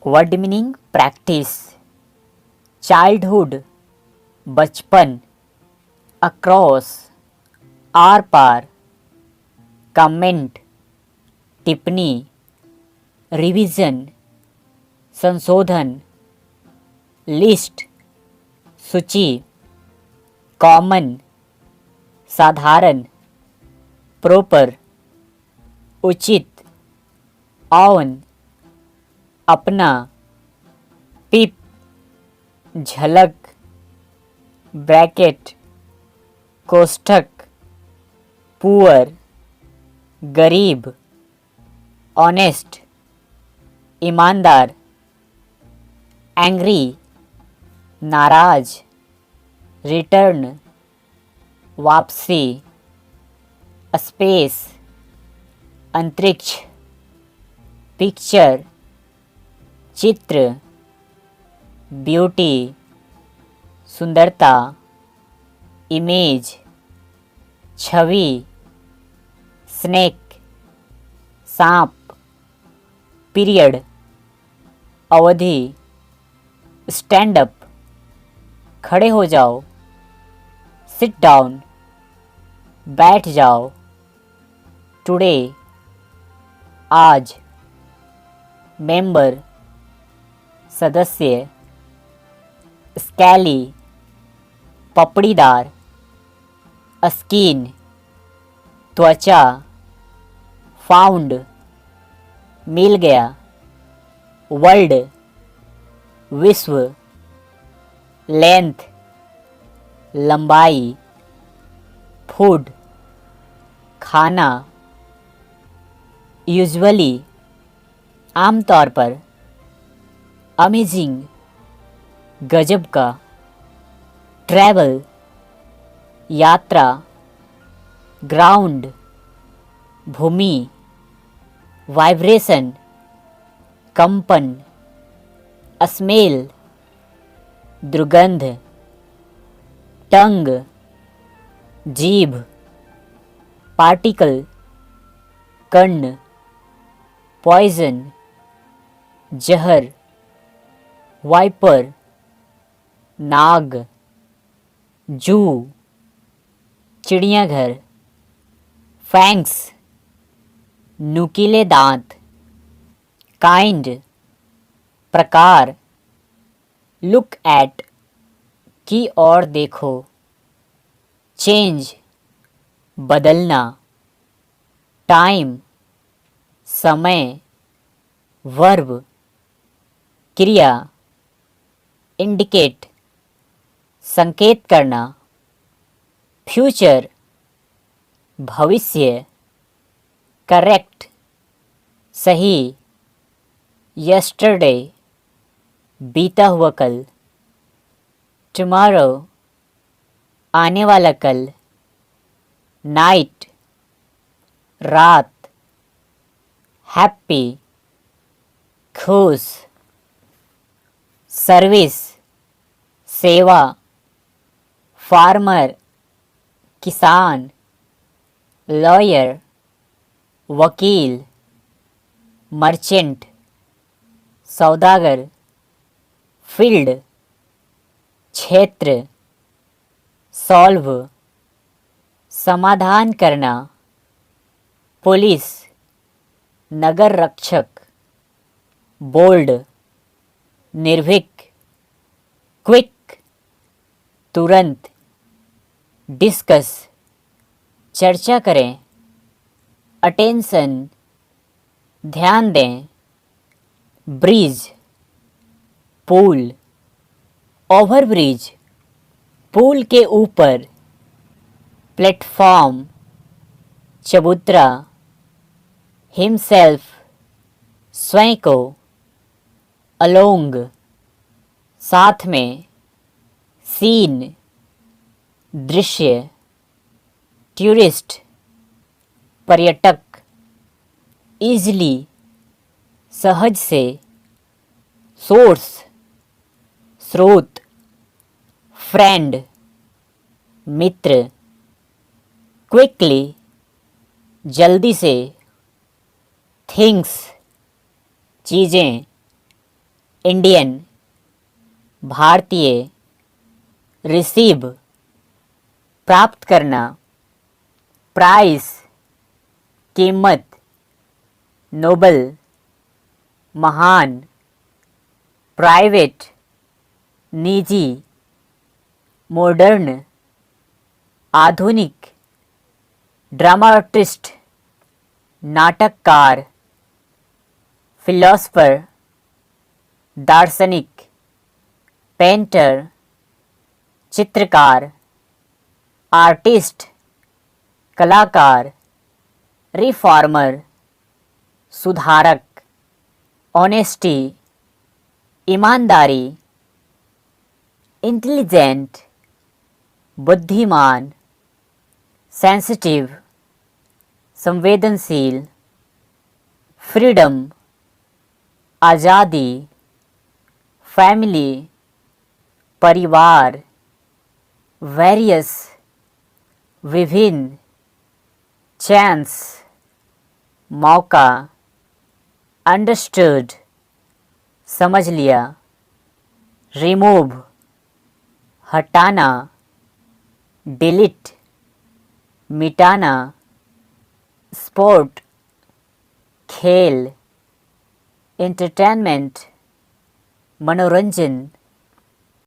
word meaning practice, childhood बचपन, across are par, comment टिप्पणी, revision संशोधन, लिस्ट सूची, कॉमन साधारण, प्रॉपर उचित, ऑन अपना, पिप झलक, ब्रैकेट कोष्ठक, पुअर गरीब, ऑनेस्ट ईमानदार, एंग्री नाराज, रिटर्न वापसी, स्पेस अंतरिक्ष, पिक्चर चित्र, ब्यूटी सुंदरता, इमेज छवि, स्नेक सांप, पीरियड अवधि, स्टैंड अप खड़े हो जाओ, सिट डाउन बैठ जाओ, टुडे आज, मेंबर सदस्य, स्कैली पपड़ीदार, स्किन त्वचा, फाउंड मिल गया, वर्ल्ड विश्व, लेंथ लंबाई, फूड खाना, यूजुअली आमतौर पर, अमेजिंग गजब का, ट्रैवल यात्रा, ग्राउंड भूमि, वाइब्रेशन कंपन, स्मेल दुर्गंध, टंग जीभ, पार्टिकल कण, पॉइजन जहर, वाइपर नाग, जू चिड़ियाघर, फैंक्स नुकीले दांत, काइंड प्रकार, लुक एट की ओर देखो, चेंज बदलना, टाइम समय, वर्ब क्रिया, इंडिकेट संकेत करना, फ्यूचर भविष्य, करेक्ट सही, यस्टरडे बीता हुआ कल, टुमारो आने वाला कल, नाइट रात, हैप्पी खुश, सर्विस सेवा, फार्मर किसान, लॉयर वकील, मर्चेंट सौदागर, फील्ड क्षेत्र, सॉल्व समाधान करना, पुलिस नगर रक्षक, बोल्ड निर्भीक, क्विक तुरंत, डिस्कस चर्चा करें, अटेंशन ध्यान दें, ब्रिज पुल, ओवरब्रिज पुल के ऊपर, प्लेटफॉर्म चबूतरा, हिमसेल्फ स्वयं को, अलोंग साथ में, सीन दृश्य, टूरिस्ट पर्यटक, इजली सहज से, सोर्स स्रोत, फ्रेंड मित्र, क्विकली जल्दी से, थिंग्स चीज़ें, इंडियन भारतीय, रिसीव प्राप्त करना, प्राइस कीमत, नोबल महान, प्राइवेट निजी, मॉडर्न आधुनिक, ड्रामाटिस्ट नाटककार, फिलोसफर दार्शनिक, पेंटर चित्रकार, आर्टिस्ट कलाकार, रिफॉर्मर सुधारक, ऑनेस्टी ईमानदारी, इंटेलिजेंट बुद्धिमान, सेंसिटिव संवेदनशील, फ्रीडम आज़ादी, फैमिली परिवार, वेरियस विभिन्न, चांस मौका, अंडरस्टूड समझ लिया, रिमूव हटाना, डिलीट मिटाना, स्पोर्ट खेल, एंटरटेनमेंट मनोरंजन,